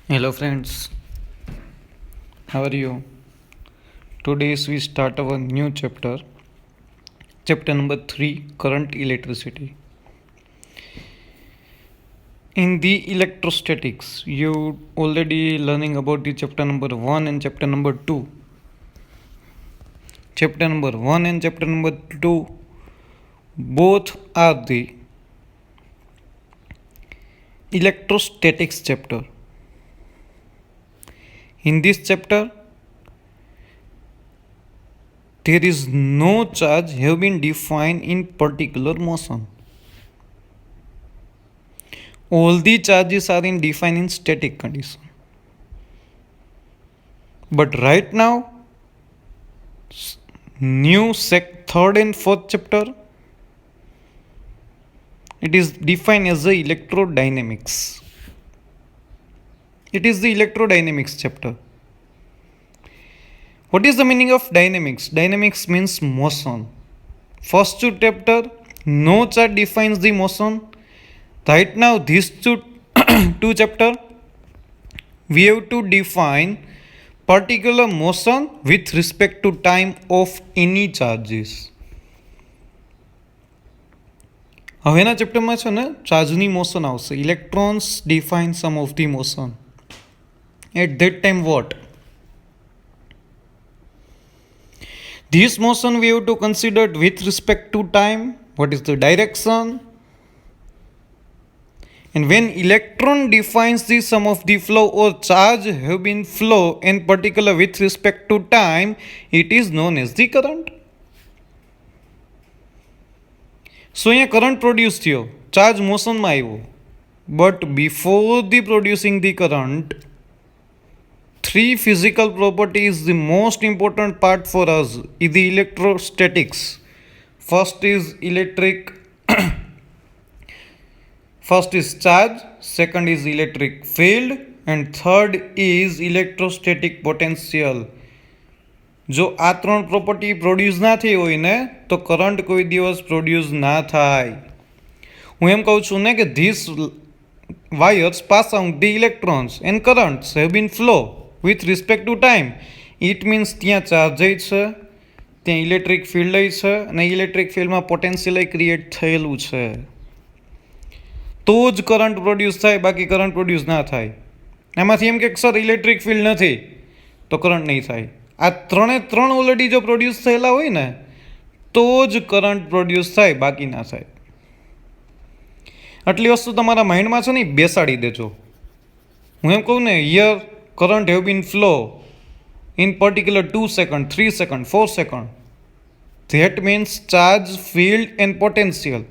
Hello friends, how are you? Today we start our new chapter, chapter number 3, current electricity. In the electrostatics, you already learning about the chapter number 1 and chapter number 2. Chapter number 1 and chapter number 2 both are the electrostatics chapter. In this chapter, there is no charge have been defined in particular motion. All the charges are defined in static condition. But right now, third and fourth chapter, it is defined as the electrodynamics. It is the electrodynamics chapter. What is the meaning of dynamics? Dynamics means motion. First two chapter, no chart defines the motion. Right now, these two chapter, we have to define particular motion with respect to time of any charges. હવેના ચેપ્ટરમાં છે ને ચાર્જની motion આવશે. Electrons define some of the motion. At that time what? This motion we have to consider with respect to time. What is the direction? And when electron defines the sum of the flow or charge have been flow in particular with respect to time, it is known as the current. So here current produced થયો, charge motion માં આવ્યો. But before the producing the current, three physical properties the most important part for us is the electrostatics. First is first is charge, second is electric field, and third is electrostatic potential. જો આ ત્રણ property produce ના થઈ હોય ને તો current કોઈ દિવસ પ્રોડ્યુસ ના થાય. હું એમ કહું છું ને કે this wires pass out the electrons and currents have been flow with respect to time. It means ત્યાં ચાર્જ છે, ત્યાં ઇલેક્ટ્રિક ફિલ્ડ છે અને ઇલેક્ટ્રિક ફિલ્ડમાં પોટેન્શિયલ ક્રિએટ થયેલું છે. તો જ કરંટ પ્રોડ્યુસ થાય, બાકી કરંટ પ્રોડ્યુસ ના થાય. એમાંથી એમ કે સર ઇલેક્ટ્રિક ફિલ્ડ નથી તો કરંટ નહીં થાય. આ ત્રણ ઓલરેડી જો પ્રોડ્યુસ થયેલા હોય ને તો જ કરંટ પ્રોડ્યુસ થાય, બાકી ના થાય. આટલી વસ્તુ તમારા માઇન્ડમાં છે ને બેસાડી દેજો. હું એમ કહું ને here current have been flow in particular 2 seconds, 3 seconds, 4 seconds. That means charge, field and potential.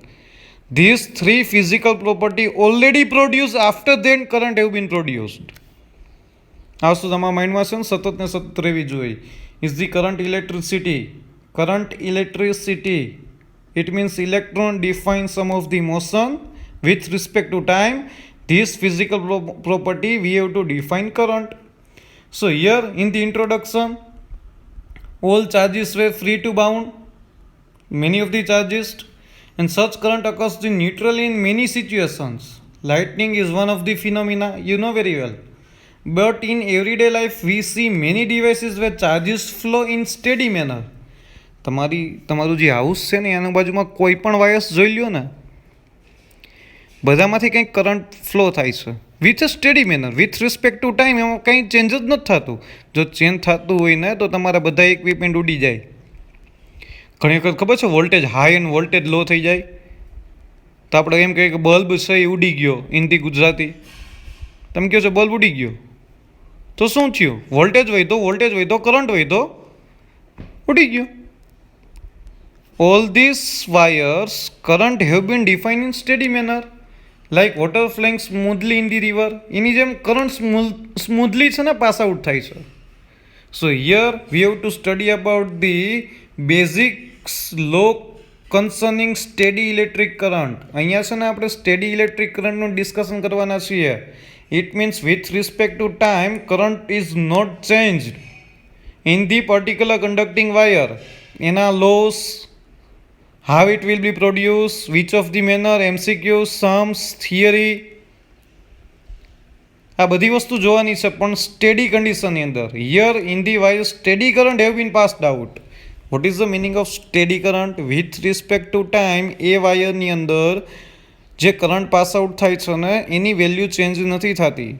These three physical property already produced, after then current have been produced. આ વસ્તુ તમારા માઇન્ડમાં છે ને સતત ને સતત રહેવી જોઈએ. Is the current electricity. Current electricity. It means electron defines some of the motion with respect to time. This physical property we have to define current. So here in the introduction, all charges were free to bound, many of the charges, and such current occurs in neutrally in many situations. Lightning is one of the phenomena you know very well. But in everyday life we see many devices where charges flow in steady manner. તમારું જે house છે ને એના બાજુમાં કોઈ પણ wires જોઈ લ્યો ને, બધામાંથી કંઈક કરંટ ફ્લો થાય છે with a steady manner with respect to time. એમાં કંઈ ચેન્જ જ નથી થતું. જો ચેન્જ થતું હોય ને તો તમારા બધા ઇક્વિપમેન્ટ ઉડી જાય. ઘણી વખત ખબર છે વોલ્ટેજ હાઈ અને વોલ્ટેજ લો થઈ જાય તો આપણે એમ કહીએ કે બલ્બ છે એ ઉડી ગયો. હિન્દી ગુજરાતી તમે કહો છો બલ્બ ઉડી ગયો તો શું થયું? વોલ્ટેજ વધ્યો, કરંટ વધ્યો, ઉડી ગયો. All these wires current have been defined in steady manner, like water flowing smoothly in the river. એની જેમ કરંટ સ્મૂથલી છે ને પાસ આઉટ થાય છે. So here we have to study about the basics law concerning steady electric current. અહીંયા છે ને આપણે steady electric કરંટનું ડિસ્કશન કરવાના છીએ. It means with respect to time current is not changed in the particular conducting wire. એના laws, how it will be produced, which of the manner, MCQ, sums, theory. આ બધી વસ્તુ જોવાની છે, પણ સ્ટેડી કન્ડિશનની અંદર. Here in the wire steady current have been passed out. What is the meaning of steady current? With respect to time એ વાયરની અંદર જે કરંટ પાસ આઉટ થાય છે ને એની વેલ્યુ ચેન્જ નથી થતી.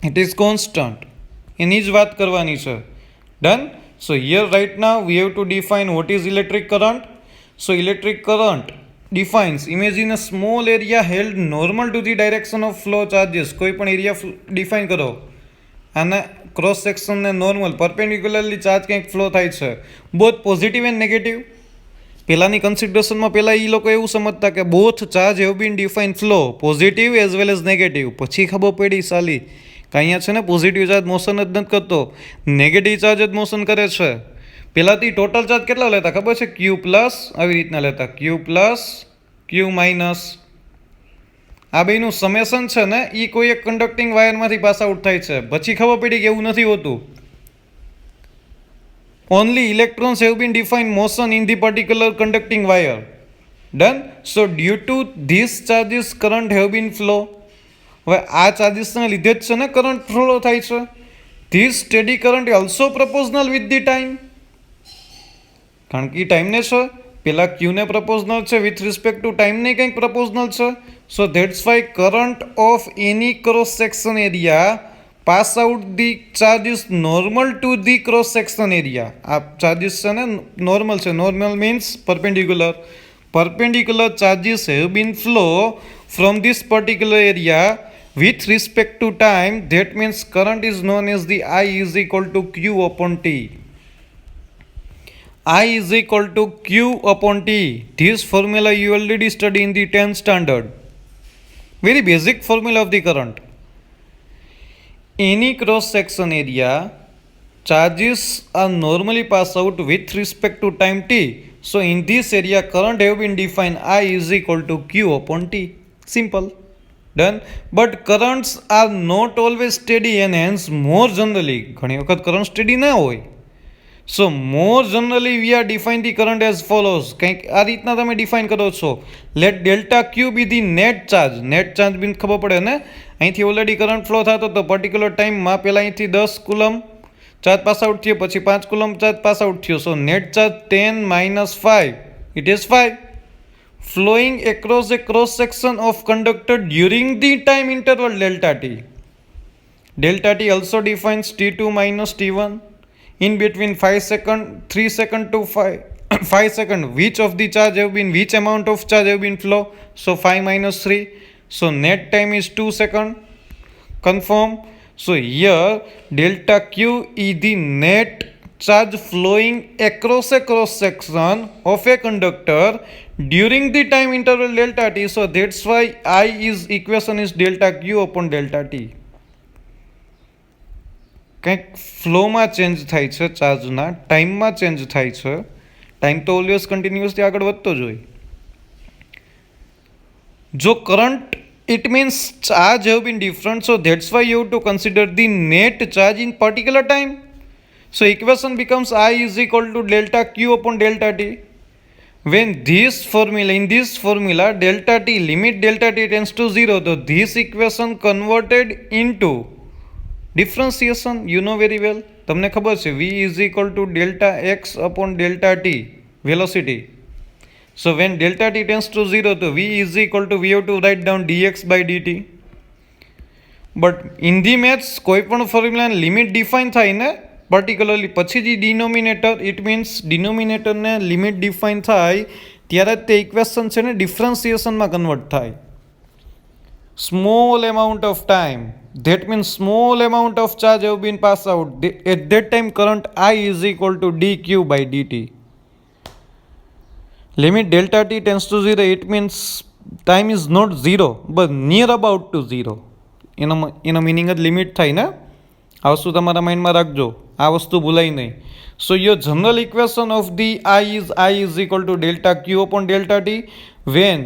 It is constant. એની જ વાત કરવાની છે. Done. So here right now we have to define what is electric current. So electric current defines, imagine a small area held normal to the direction of flow charges. કોઈ પણ area define કરો, આના cross સેક્શનને normal પરપેન્ડિક્યુલરલી charge કંઈક flow થાય છે, both positive and negative. પહેલાંની કન્સિડરેશનમાં પહેલાં એ લોકો એવું સમજતા કે both charge have been define flow positive as well as negative. પછી ખબર પડી સાલી કે અહીંયા છે ને પોઝિટિવ ચાર્જ મોશન જ નથી કરતો, નેગેટિવ ચાર્જ જ મોશન કરે છે. પહેલાંથી ટોટલ ચાર્જ કેટલા લેતા ખબર છે? ક્યુ પ્લસ, આવી રીતના લેતા, ક્યુ પ્લસ ક્યુ માઇનસ. આ બેનું સમેશન છે ને એ કોઈ એક કન્ડક્ટિંગ વાયરમાંથી પાસ આઉટ થાય છે. પછી ખબર પડી કે એવું નથી હોતું. Only electrons have been define motion in the particular conducting wire. Done. So due to this charges current have been flow. હવે આ ચાર્જીસને લીધે જ છે ને કરંટ ફ્લો થાય છે. This steady current also પ્રપોઝનલ with the time. કારણ કે ટાઈમને છે, પેલા ક્યુને પ્રપોઝનલ છે, વિથ રિસ્પેક્ટ ટુ ટાઈમને કંઈક પ્રપોઝનલ છે. સો that's Y current of any cross section area pass out the charges normal to the cross section area. આ ચાર્જીસ છે ને નોર્મલ છે. Normal means perpendicular. Perpendicular charges have been flow from this particular area with respect to time. That means current is known as the I is equal to Q upon T. I is equal to Q upon T. This formula you already studied in the 10th standard. Very basic formula of the current. Any cross section area charges are normally pass out with respect to time T. So in this area current have been defined I is equal to Q upon T. Simple. Done. But currents are not always steady and hence more generally ઘણી વખત current steady ના હોય. So more generally we are define the current as follows. કંઈક આ રીતના તમે define કરો છો. Let delta Q be the net charge. Net charge be ખબર પડે ને, અહીંથી ઓલરેડી કરંટ ફ્લો થતો તો પર્ટિક્યુલર ટાઈમમાં પહેલાં અહીંથી 10 કુલમ ચાર્જ પાસ આઉટ થયો, પછી 5 કુલમ ચાર્જ પાસ આઉટ થયો. So net charge 10 minus 5, it is 5. flowing across a cross section of conductor during the time interval delta t. Delta t also defines t2 minus t1 in between 5 second, 3 second to 5 second. Which of the charge have been, which amount of charge have been flow? So 5 minus 3. So net time is 2 second. Confirm. So here delta q is the net charge flowing across a cross section of a conductor during the time interval delta t. So that's why I is equation is delta q upon delta t. કંઈક ફ્લોમાં change થાય છે ચાર્જના, ટાઈમમાં change થાય છે. Time તો always continuously આગળ વધતો જ હોય. જો current it means charge have been different, so that's why you have to consider the net charge in particular time. So equation becomes I is equal to delta q upon delta t. When this formula, in this formula delta t, limit delta t tends to 0, so this equation converted into differentiation. You know very well, તમને ખબર છે v is equal to delta x upon delta t velocity. So when delta t tends to 0, so v is equal to, we have to write down dx by dt. But in the maths કોઈ પણ formula limit define થાય ને particularly, પછી જે denominator, it means ડિનોમિનેટરને limit define થાય ત્યારે તે ઇક્વેશન છે ને ડિફરન્સિએશનમાં કન્વર્ટ થાય. Small amount of time, that means small amount of charge have been passed out. At that time current I is equal to dq by dt. Limit delta t tends to 0, it means time is not 0 but near about to 0. એનો meaning જ limit થાય ને. આ વસ્તુ તમારા માઇન્ડમાં રાખજો, આ વસ્તુ ભૂલાય નહીં. સો your general equation of the I is equal to delta q upon delta t when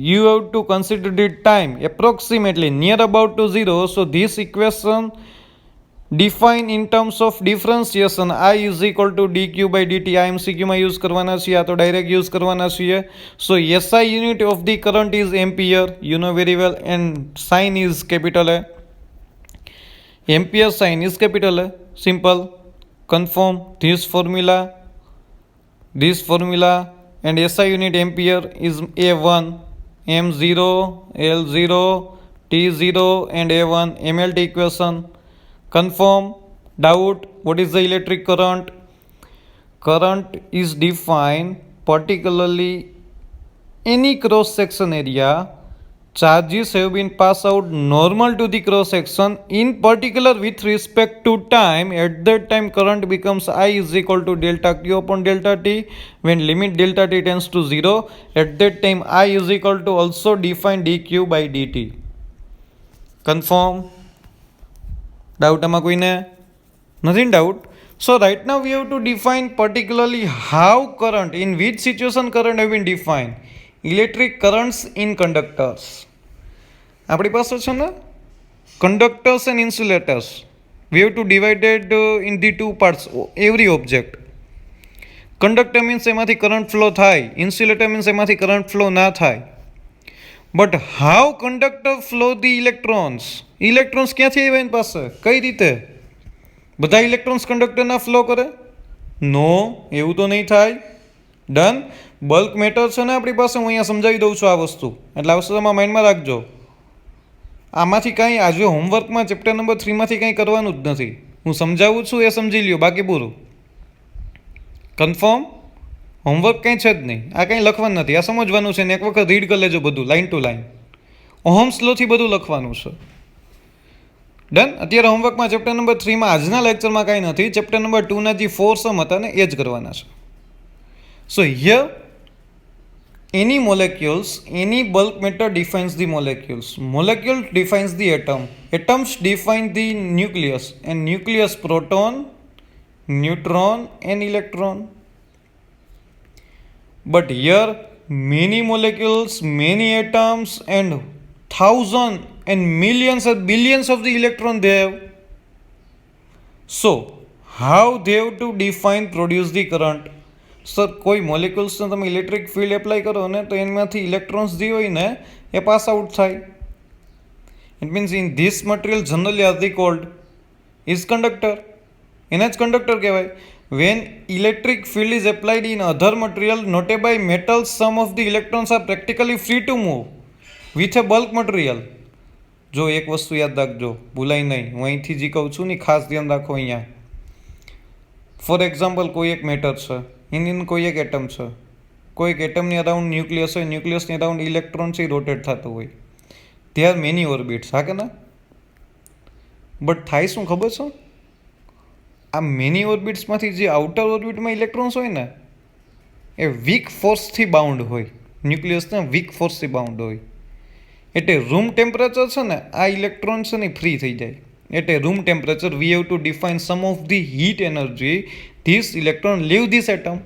you have to consider the time approximately near about to 0. So this equation define in terms of differentiation I is equal to dq by dt. આ MCQ માં use કરવાના છીએ, આ તો direct use કરવાના છીએ. So SI unit of the current is ampere, you know very well, and sign is capital A. Ampere sign is capital A. Simple. Confirm this formula. This formula and SI unit ampere is A1, M0, L0, T0 and A1 MLT equation. Confirm. Doubt. What is the electric current? Current is defined particularly any cross section area. Charges have been passed out normal to the cross section, in particular with respect to time. At that time current becomes I is equal to delta Q upon delta T. When limit delta T tends to 0, at that time I is equal to also define dQ by dt. Confirm. Doubt આમાં કોઈને? Nothing doubt. So right now we have to define particularly how current, in which situation current have been defined. Electric currents in conductors. આપણી પાસે છે ને conductors and insulators. We have to divide it in the two parts. Every object. Conductor means એમાંથી current flow થાય. Insulator means એમાંથી current flow ના થાય. But how conductor flow the electrons? Electrons ક્યાંથી આવ્યા એની પાસે? કઈ રીતે? બધા ઇલેક્ટ્રોન્સ કંડક્ટરના ફ્લો કરે? નો, એવું તો નહીં થાય. ડન. બલ્ક મેટર છે ને આપણી પાસે, હું અહીંયા સમજાવી દઉં છું આ વસ્તુ, એટલે આ વસ્તુ તમારા માઇન્ડમાં રાખજો. આમાંથી કાંઈ આજે હોમવર્કમાં ચેપ્ટર નંબર 3માંથી કંઈ કરવાનું જ નથી. હું સમજાવું છું એ સમજી લ્યો, બાકી પૂરું. કન્ફર્મ? હોમવર્ક કંઈ છે જ નહીં, આ કંઈ લખવાનું નથી, આ સમજવાનું છે ને એક વખત રીડ કરી લેજો બધું લાઇન ટુ લાઇન. ઓહમ્સ લોથી બધું લખવાનું છે. ડન. અત્યારે હોમવર્કમાં ચેપ્ટર નંબર 3માં આજના લેક્ચરમાં કાંઈ નથી, ચેપ્ટર નંબર 2ના જે 4 સમ હતા ને એ જ કરવાના છે. સો here any molecules, any bulk matter defines the molecules. Molecule defines the atom. Atoms define the nucleus, and nucleus proton, neutron and electron. But here many molecules, many atoms and thousands and millions and billions of the electron they have. So how they have to define, produce the current? Sir કોઈ મોલિક્યુલ્સને તમે electric field apply કરો ને તો એમાંથી electrons જે હોય ને એ પાસ આઉટ થાય. It means in this material generally are the called is conductor. એને જ કંડક્ટર કહેવાય. When electric field is applied in other material noted by metals, some of the electrons are practically free to move with a bulk material. જો એક વસ્તુ યાદ રાખજો, ભૂલાય નહીં, હું અહીંથી જે કહું છું ને ખાસ ધ્યાન રાખો અહીંયા. ફોર એક્ઝામ્પલ કોઈ એક મેટર છે, એની કોઈ એક એટમ છે, કોઈ એક એટમની અરાઉન્ડ ન્યુક્લિયસ હોય, ન્યુક્લિયસની અરાઉન્ડ ઇલેક્ટ્રોન છે રોટેટ થતું હોય. દે આર મેની ઓર્બિટ્સ, હા કે ના? બટ થાય શું ખબર છે? આ મેની ઓર્બિટ્સમાંથી જે આઉટર ઓર્બિટમાં ઇલેક્ટ્રોન્સ હોય ને એ વીક ફોર્સથી બાઉન્ડ હોય, ન્યુક્લિયસના વીક ફોર્સથી બાઉન્ડ હોય. એટલે રૂમ ટેમ્પરેચર છે ને આ ઇલેક્ટ્રોન છે ને ફ્રી થઈ જાય. એટલે room temperature we have to define some of the heat energy. This electron leave this atom.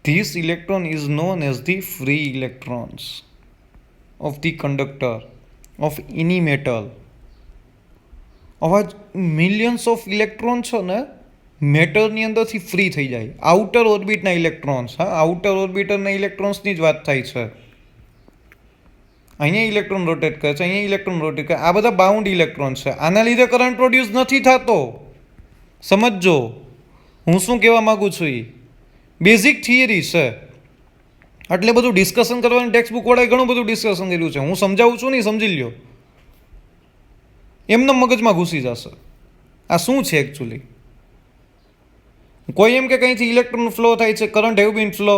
This electron is known as the free electrons of the conductor of any metal. આવા millions of electron છે ને મેટરની અંદરથી free થઈ જાય. Outer ઓર્બિટના electrons, હા, outer ઓર્બિટરના ઇલેક્ટ્રોન્સની જ વાત થાય છે. અહીંયા ઇલેક્ટ્રોન રોટેટ કરે છે, અહીંયા ઇલેક્ટ્રોન રોટેટ કરે, આ બધા બાઉન્ડ ઇલેક્ટ્રોન છે. આના લીધે કરંટ પ્રોડ્યુસ નથી થતો. સમજો હું શું કહેવા માગું છું. એ બેઝિક થિયરી છે, એટલે બધું ડિસ્કશન કરવાનું ટેક્સ્ટ બુક વાળાએ ઘણું બધું ડિસ્કશન કર્યું છે. હું સમજાવું છું ને સમજી લ્યો, એમને મગજમાં ઘૂસી જશે આ શું છે એકચ્યુઅલી. કોઈ એમ કે કંઈથી ઇલેક્ટ્રોન ફ્લો થાય છે, કરંટ હેવ બીન ફ્લો,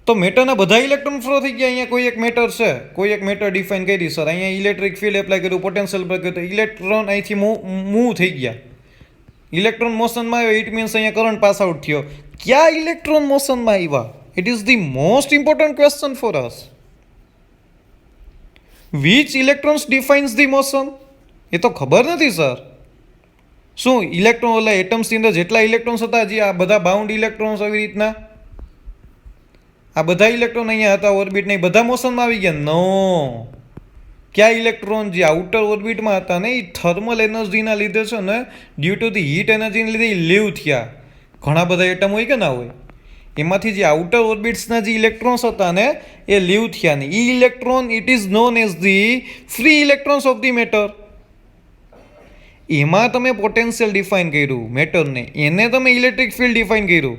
તો મેટરના બધા ઇલેક્ટ્રોન ફ્લો થઈ ગયા. અહીંયા કોઈ એક મેટર છે, કોઈ એક મેટર ડિફાઇન કરી સર, અહીંયા ઇલેક્ટ્રિક ફિલ્ડ એપ્લાય કર્યું, પોટેન્શિયલ એપ્લાય કર્યું, ઇલેક્ટ્રોન અહીંથી મૂવ થઈ ગયા. ઇલેક્ટ્રોન મોશનમાં આવ્યો, ઇટ મીન્સ અહીંયા કરંટ પાસ આઉટ થયો. ક્યાં ઇલેક્ટ્રોન મોશનમાં આવ્યા? It is the most important question for us. Which electrons defines the motion? એ તો ખબર નથી સર. શું ઇલેક્ટ્રોન ઓલા એટમ્સની અંદર જેટલા ઇલેક્ટ્રોન્સ હતા, જે આ બધા બાઉન્ડ ઇલેક્ટ્રોન્સ આવી રીતના આ બધા ઇલેક્ટ્રોન અહીંયા હતા ઓર્બિટના, એ બધા મોશનમાં આવી ગયા? નો. ક્યાં ઇલેક્ટ્રોન જે આઉટર ઓર્બિટમાં હતા ને એ થર્મલ એનર્જીના લીધે છે ને, ડ્યુ ટુ ધી હીટ એનર્જીને લીધે એ લીવ થયા. ઘણા બધા એટમ હોય કે ના હોય, એમાંથી જે આઉટર ઓર્બિટ્સના જે ઇલેક્ટ્રોન્સ હતા ને એ લીવ થયા. ને એ electron it is known as the free electrons of the matter. એમાં તમે પોટેન્શિયલ ડિફાઇન કર્યું મેટરને, એને તમે ઇલેક્ટ્રિક ફિલ્ડ ડિફાઇન કર્યું.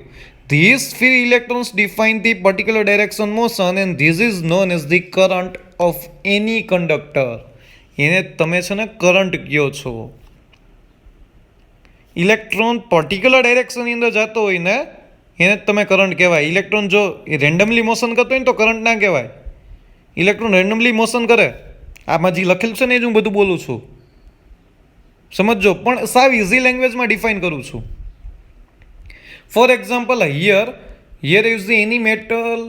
This free electrons define the particular direction motion and this is known as the current of any conductor. એને તમે છે ને કરંટ કહો છો. ઇલેક્ટ્રોન પર્ટિક્યુલર ડાયરેક્શનની અંદર જતો હોય ને એને જ તમે કરંટ કહેવાય. ઇલેક્ટ્રોન જો રેન્ડમલી મોશન કરતો હોય ને તો કરંટ ના કહેવાય. ઇલેક્ટ્રોન રેન્ડમલી મોશન કરે, આમાં જે લખેલું છે ને એ જ હું બધું બોલું છું, સમજો, પણ સાવ ઇઝી લેંગ્વેજમાં ડિફાઇન કરું છું. For example, here is the any metal,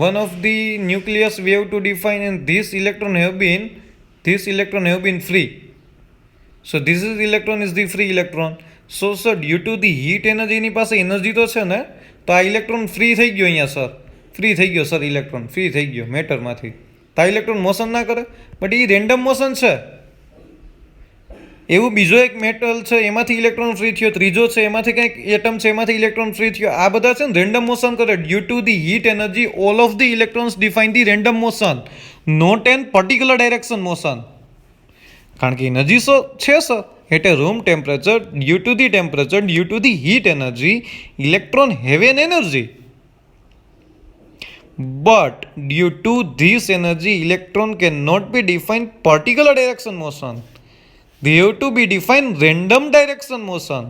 one of the nucleus we have to define, and this electron have been free. So this is electron is the free electron. So sir, due to the heat energy એની પાસે energy તો છે ને, તો આ electron free થઈ ગયો અહીંયા sir, free થઈ ગયો સર, ઇલેક્ટ્રોન ફ્રી થઈ ગયો મેટરમાંથી. તો આ ઇલેક્ટ્રોન મોશન ના કરે, બટ એ રેન્ડમ મોશન છે. એવું બીજો એક મેટલ છે એમાંથી ઇલેક્ટ્રોન ફ્રી થયો, ત્રીજો છે એમાંથી કંઈક એટમ છે એમાંથી ઇલેક્ટ્રોન ફ્રી થયો. આ બધા છે ને રેન્ડમ મોશન કરે. Due to the heat energy all of the electrons define the random motion, not an particular direction motion. કારણ કે એનર્જી છે sir, at a room temperature, due to the temperature, due to the heat energy, electron have an energy. But due to this energy, electron cannot be defined particular direction motion. They have to be defined random direction motion.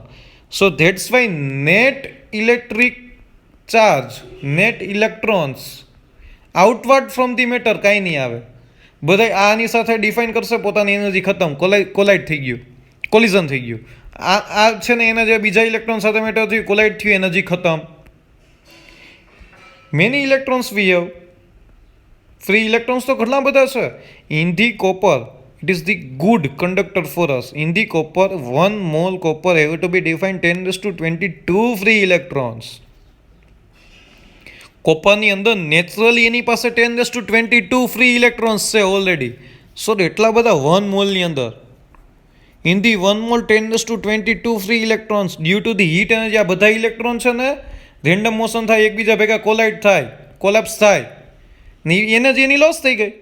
So that's why net electric charge, net electrons outward from the matter કાંઈ નહીં આવે. બધા આની સાથે define કરશે, પોતાની energy ખતમ, કોલાઇડ થઈ ગયું, કોલિઝન થઈ ગયું. આ છે ને એના જે બીજા ઇલેક્ટ્રોન સાથે મેટર થયું, કોલાઇડ થયું, એનર્જી ખતમ. Many electrons we have, free electrons તો ઘણા બધા છે. In the copper, it is the good conductor for us. In the copper, 1 mole copper have to be defined 10⁻22 free electrons. કોપરની અંદર નેચરલી એની પાસે 10⁻22 ફ્રી ઇલેક્ટ્રોન્સ છે already. સો એટલા બધા 1 મોલની અંદર. In the 1 mall 10⁻22 free electrons, due to the heat energy. આ બધા electron છે ને રેન્ડમ મોશન થાય, એકબીજા ભેગા કોલાઇડ થાય, કોલેપ્સ થાય, ને એનર્જી એની લોસ થઈ ગઈ,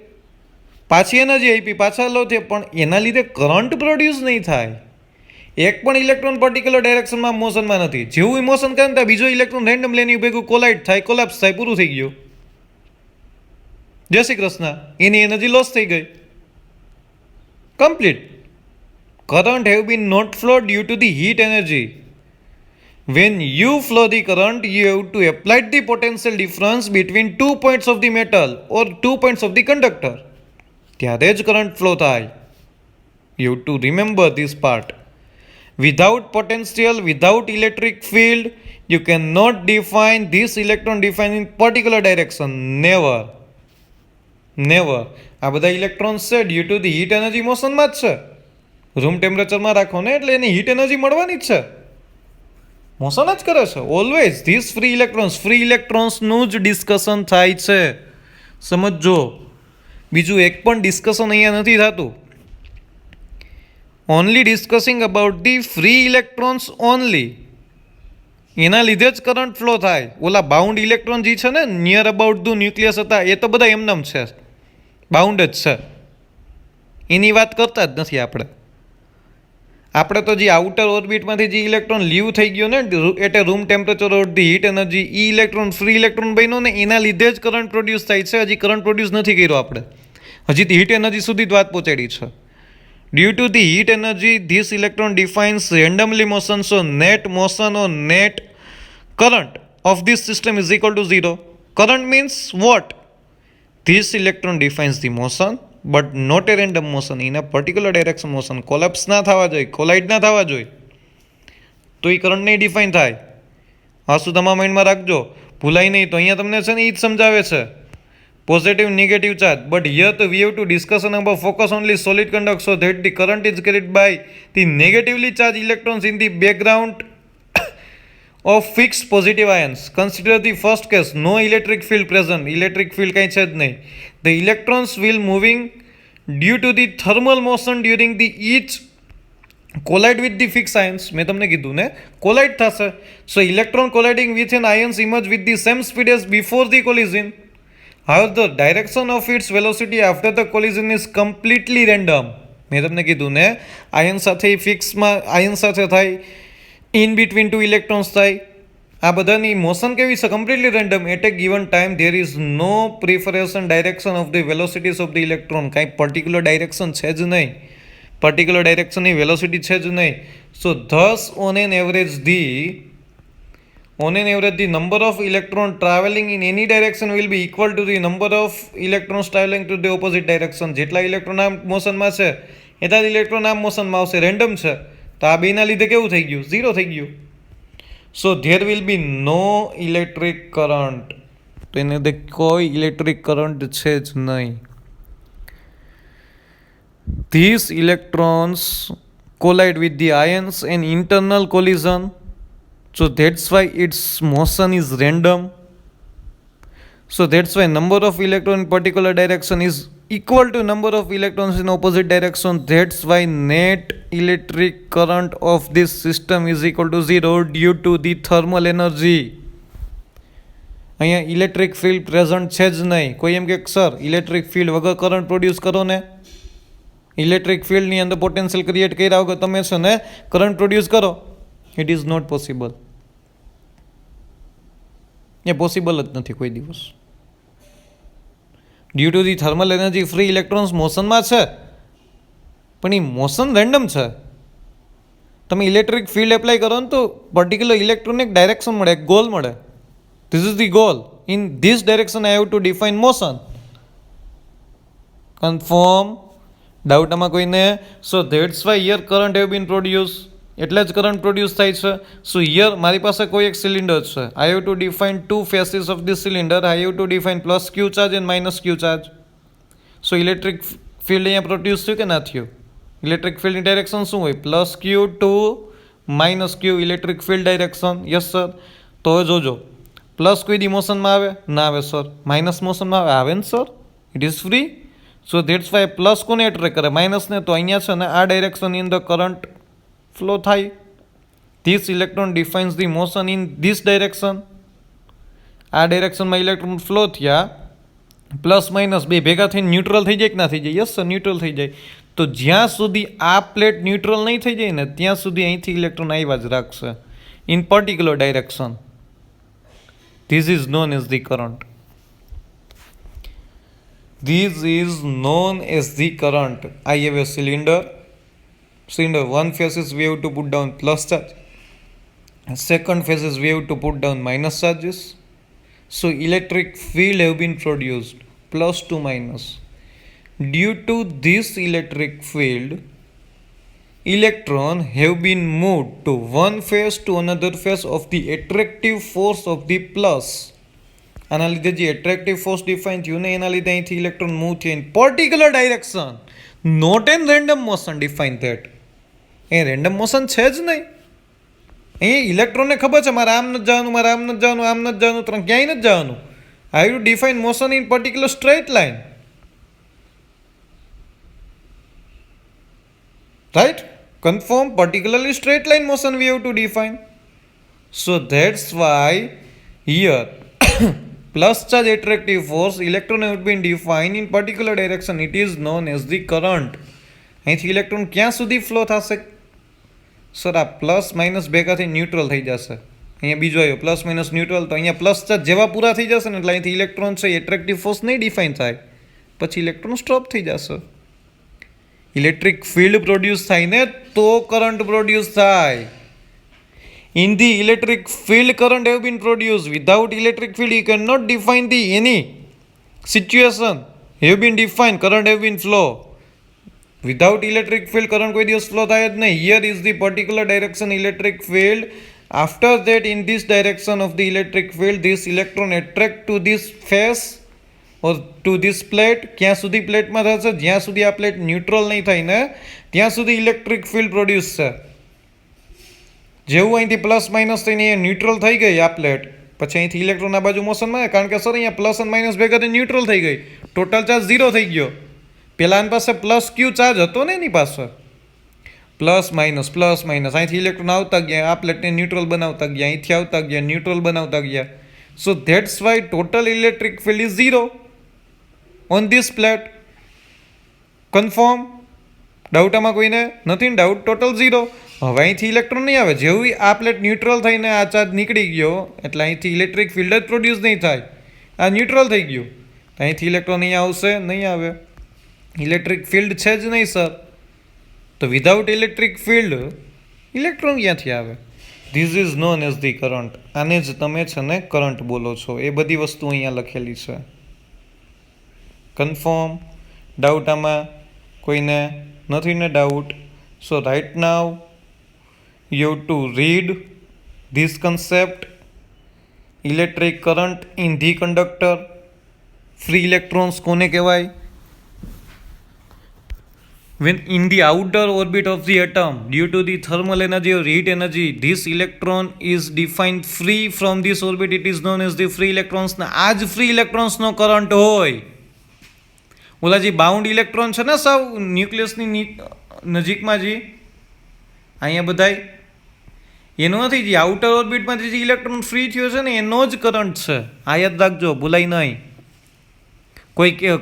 પાછી એનર્જી આપી, પાછા લો થયા, પણ એના લીધે કરંટ પ્રોડ્યુસ નહીં થાય. એક પણ ઇલેક્ટ્રોન પર્ટિક્યુલર ડાયરેક્શનમાં મોશનમાં નથી. જેવું ઇમોશન કરે ને ત્યાં બીજો ઇલેક્ટ્રોન રેન્ડમ એની ભેગું કોલાઇડ થાય, કોલેપ્સ થાય, પૂરું થઈ ગયું. જય શ્રી કૃષ્ણ. એની એનર્જી લોસ થઈ ગઈ, complete. Current have been not flow due to the heat energy. When you flow the current, you have to apply the potential difference between 2 points of the metal or 2 points of the conductor. ત્યારે જ current flow થાય. You have to remember this part. Without potential, without electric field, you cannot define this electron defined in particular direction. Never. Never. આ બધા electrons છે due to the heat energy મોશનમાં જ છે. Room ટેમ્પરેચરમાં રાખો ને એટલે એની હીટ એનર્જી મળવાની જ છે, મોશન જ કરે છે ઓલવેઝ. ધીસ ફ્રી ઇલેક્ટ્રોન્સનું જ ડિસ્કશન થાય છે, સમજો. બીજું એક પણ ડિસ્કશન અહીંયા નથી થતું. Only discussing about the free electrons only. એના લીધે જ કરંટ ફ્લો થાય. ઓલા બાઉન્ડ ઇલેક્ટ્રોન જે છે ને નિયર અબાઉટ ધ ન્યુક્લિયસ હતા, એ તો બધા એમનેમ છે, બાઉન્ડ જ છે, એની વાત કરતા જ નથી આપણે. આપણે તો જે આઉટર ઓર્બિટમાંથી જે ઇલેક્ટ્રોન લીવ થઈ ગયો ને at a room temperature or the heat energy, એ ઇલેક્ટ્રોન ફ્રી ઇલેક્ટ્રોન બન્યો ને એના લીધે જ કરંટ પ્રોડ્યુસ થાય છે. હજી કરંટ પ્રોડ્યુસ નથી કર્યો આપણે, હજી હીટ એનર્જી સુધી જ વાત પહોંચાડી છે. Due to the heat energy, this electron defines randomly motion. So net motion or net current of this system is equal to 0. Current means what? This electron defines the motion but not a random motion, in a particular direction motion. Collapse ના થવા જોઈએ, કોલાઇડ ના થવા જોઈએ, તો એ current નહીં define થાય. આ શું તમારા માઇન્ડમાં રાખજો, ભૂલાય નહીં. તો અહીંયા તમને છે ને એ જ સમજાવે છે, positive negative charge. But here તો we have to discussion about focus only solid conduct, so that the current is carried by the negatively charge electrons in the background of fixed positive ions. Consider the first case, no electric field present. Electric field કાંઈ છે જ નહીં. The electrons will moving due to the thermal motion during the each collide with the fixed ions. મેં તમને કીધું ને collide થશે. So electron colliding with an ions emerge with the same speed as before the collision. However, the direction of its velocity after the collision is completely random. મેં તમને કીધું ને, ion સાથે ફિક્સમાં આયન સાથે થાય, ઇન બિટવીન ટુ ઇલેક્ટ્રોન્સ થાય. આ બધાની મોશન કેવી છે? Completely random. At a given time there is no preferential direction of the velocities of the electron. કાંઈ પર્ટિક્યુલર ડાયરેક્શન છે જ નહીં, પર્ટિક્યુલર ડાયરેક્શનની વેલોસિટી છે જ નહીં. So thus on an average the number of electron traveling in any direction will be equal to the number of electrons traveling to the opposite direction. જેટલા electron આમ મોશનમાં છે એટલા જ ઇલેક્ટ્રોન આમ મોશનમાં આવશે. રેન્ડમ છે તો આ બેના લીધે કેવું થઈ ગયું? ઝીરો થઈ ગયું. So there will be no electric current. તો એને લીધે કોઈ ઇલેક્ટ્રિક કરંટ છે જ નહીં. These electrons collide with the ions and internal collision. So that's why its motion is random. So that's why number of electrons in particular direction is equal to number of electrons in opposite direction. That's why net electric current of this system is equal to 0 due to the thermal energy. અહીંયા electric field present છે જ નહીં. કોઈ એમ કે sir electric field વગર current produce કરો ને, electric ફિલ્ડની અંદર પોટેન્શિયલ ક્રિએટ કર્યા વગર તમે છે ને કરંટ પ્રોડ્યુસ કરો. It is not possible. એ પોસિબલ જ નથી કોઈ દિવસ. Due to the thermal energy free electrons મોશનમાં છે, પણ એ મોશન રેન્ડમ છે. તમે ઇલેક્ટ્રિક ફિલ્ડ એપ્લાય કરો ને તો પર્ટિક્યુલર ઇલેક્ટ્રોનિક ડાયરેક્શન મળે, એક ગોલ મળે. This is the goal. In this direction I have to define motion. Confirm? Doubt આમાં કોઈને? સો that's why here current have been produce. એટલે જ કરંટ પ્રોડ્યુસ થાય છે. સો હિયર મારી પાસે કોઈ એક સિલિન્ડર છે. I have to define two faces of this cylinder. I have to define plus Q charge and minus Q charge. So electric field અહીંયા પ્રોડ્યુસ થયું કે ના થયું? ઇલેક્ટ્રિક ફિલ્ડની ડાયરેક્શન શું હોય? Plus Q to minus Q electric field direction. Yes sir. તો હવે જોજો, પ્લસ કોઈ દી મોશનમાં આવે? ના આવે સર. માઇનસ મોશનમાં આવે ને sir? It is free. So that's Y plus કોને એટ્રેક્ટ કરે? માઇનસને. તો અહીંયા છે ને આ ડાયરેક્શનની અંદર કરંટ ફ્લો થાય. This electron defines the motion in this direction. આ ડાયરેક્શનમાં ઇલેક્ટ્રોન ફ્લો થયા, પ્લસ માઇનસ બે ભેગા થઈને ન્યુટ્રલ થઈ જાય કે ના થઈ જાય? યસ સર, ન્યુટ્રલ થઈ જાય. તો જ્યાં સુધી આ પ્લેટ ન્યુટ્રલ નહીં થઈ જાય ને ત્યાં સુધી અહીંથી ઇલેક્ટ્રોન આવ્યા જ રાખશે in particular direction. This is known as the current. This is known as the current. I have a cylinder. One phase is we have to put down plus charge. Second phase is we have to put down minus charges. So electric field have been produced, plus to minus. Due to this electric field, electron have been moved to one phase to another phase of the attractive force of the plus. આના લીધે જે attractive force define થયું ને એના લીધે અહીંથી electron move થયા in particular direction. Not an random motion define that. એ રેન્ડમ મોશન છે જ નહીં. અહીં ઇલેક્ટ્રોનને ખબર છે મારે આમ નથી જવાનું, મારે આમ નથી જવાનું, આમ નથી જવાનું, ત્રણ ક્યાંય નથી જવાનું. I you define motion in particular straight line. Right? Confirm? Particularly straight line motion we have to define. So that's why here plus charge attractive force electron have been defined in particular direction. It is known as the current. અહીંથી electron ક્યાં સુધી flow થશે? Sir આ plus minus ભેગા થઈ neutral થઈ જશે. અહીંયા બીજો આવ્યો પ્લસ માઇનસ ન્યુટ્રલ. તો અહીંયા પ્લસ ચાર્જ જેવા પૂરા થઈ જશે ને એટલે અહીંથી ઇલેક્ટ્રોન છે એટ્રેક્ટિવ ફોર્સ નહીં ડિફાઇન થાય, પછી ઇલેક્ટ્રોન સ્ટોપ થઈ જશે. ઇલેક્ટ્રિક ફિલ્ડ પ્રોડ્યુસ થાય ને તો કરંટ પ્રોડ્યુસ થાય. In the electric field, current have been produced. Without electric field, you cannot define the any situation. Have been defined, current have been flow. Without electric field, current કોઈ દિવસ flow થાય જ નહીં. Here is the particular direction electric field. After that, in this direction of the electric field, this electron attract to this phase or to this plate. ક્યાં સુધી પ્લેટમાં થશે? જ્યાં સુધી આ પ્લેટ ન્યુટ્રલ નહીં થાય ને ત્યાં સુધી ઇલેક્ટ્રિક ફિલ્ડ પ્રોડ્યુસ છે. જેવું અહીંથી પ્લસ માઇનસ થઈને અહીંયા ન્યુટ્રલ થઈ ગઈ આ પ્લેટ, પછી અહીંથી ઇલેક્ટ્રોન આ બાજુ મોશનમાં, કારણ કે સર અહીંયા પ્લસ અને માઇનસ ભેગા થઈને ન્યુટ્રલ થઈ ગઈ, ટોટલ ચાર્જ ઝીરો થઈ ગયો. પહેલાં આની પાસે પ્લસ ક્યુ ચાર્જ હતો ને એની પાસે, પ્લસ માઇનસ અહીંથી ઇલેક્ટ્રોન આવતા ગયા, આ પ્લેટને ન્યુટ્રલ બનાવતા ગયા, અહીંથી આવતા ગયા, ન્યુટ્રલ બનાવતા ગયા. સો that's Y total electric field is zero on this plate. Confirm? Doubt આમાં કોઈને નથી ને? Doubt total 0. હવે અહીંથી ઇલેક્ટ્રોન નહીં આવે. જેવું આ પ્લેટ ન્યુટ્રલ થઈને આ ચાર્જ નીકળી ગયો એટલે અહીંથી ઇલેક્ટ્રિક ફિલ્ડ જ પ્રોડ્યુસ નહીં થાય. આ ન્યુટ્રલ થઈ ગયું. અહીંથી ઇલેક્ટ્રોન અહીંયા આવશે? નહીં આવે. ઇલેક્ટ્રિક ફિલ્ડ છે જ નહીં સર. તો વિધાઉટ ઇલેક્ટ્રિક ફિલ્ડ ઇલેક્ટ્રોન ક્યાંથી આવે? This is known as the current. આને જ તમે છે ને કરંટ બોલો છો. એ બધી વસ્તુ અહીંયા લખેલી છે. કન્ફર્મ? ડાઉટ આમાં કોઈને નથી ને doubt? So right now you have to read this concept. Electric current in the conductor. Free electrons કોને કહેવાય? When in the outer orbit of the atom, due to the thermal energy or heat energy, this electron is defined free from this orbit. It is known as the free electrons. આ જ free electrons નો current હોય. ઓલા જે bound electron છે ને સાવ ન્યુક્લિયસની નજીકમાં જે અહીંયા બધાય એનો નથી. જે આઉટર ઓર્બિટમાં જે ઇલેક્ટ્રોન ફ્રી થયો છે ને એનો જ કરંટ છે. આ યાદ રાખજો, ભૂલાય નહીં.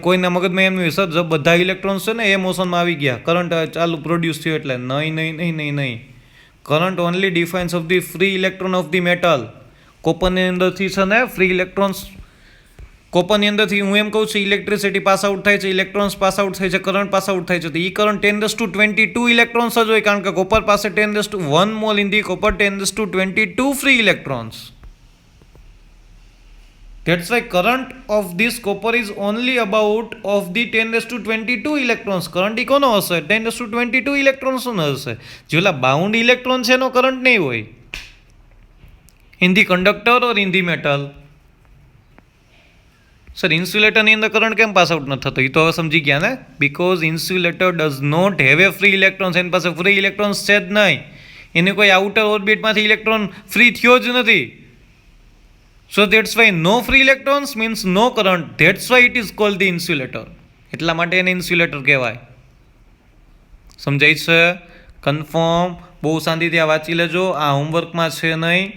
કોઈના મગજમાં એમ નહીં સર બધા ઇલેક્ટ્રોન્સ છે ને એ મોશનમાં આવી ગયા, કરંટ ચાલુ પ્રોડ્યુસ થયો એટલે. નહીં. Current only defines of the free electron of the metal. કોપરની અંદરથી છે ને ફ્રી ઇલેક્ટ્રોન્સ, કોપરની અંદરથી હું એમ કહું છું ઇલેક્ટ્રિસિટી પાસ આઉટ થાય છે, ઇલેક્ટ્રોન્સ પાસ આઉટ થાય છે, કરંટ પાસ આઉટ થાય છે. તો એ કરંટ 10⁻22 ઇલેક્ટ્રોન્સ જ હોય, કારણ કે કોપર પાસે 10⁻1 mall in the copper 10⁻22 free electrons. That's why current of this copper is only about of the 10⁻22 electrons. Current ઈ કોનો હશે? 10⁻22 ઇલેક્ટ્રોન્સ નો હશે. જે ઓલા બાઉન્ડ ઇલેક્ટ્રોન છે એનો કરંટ નહીં હોય. In the conductor or in the metal. Sir ઇન્સ્યુલેટરની અંદર કરંટ કેમ પાસ આઉટ નથી થતો? એ તો હવે સમજી ગયા ને? Because insulator does not have a free electrons. એની પાસે ફ્રી ઇલેક્ટ્રોન્સ છે જ નહીં. એને કોઈ આઉટર ઓર્બિટમાંથી ઇલેક્ટ્રોન ફ્રી થયો જ નથી. So that's why no free electrons means no current. That's why it is called the insulator. એટલા માટે એને ઇન્સ્યુલેટર કહેવાય. સમજાય છે? કન્ફર્મ? બહુ શાંતિથી આ વાંચી લેજો. આ હોમવર્કમાં છે નહીં.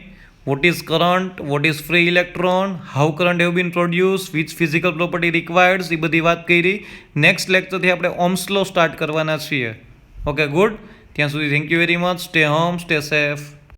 What is current, what is free electron, how current have been produce, which physical property required, એ બધી વાત કરી. નેક્સ્ટ લેક્ચરથી આપણે ઓહ્મ્સ લો સ્ટાર્ટ કરવાના છીએ. Okay good. ત્યાં સુધી thank you very much. Stay home, stay safe.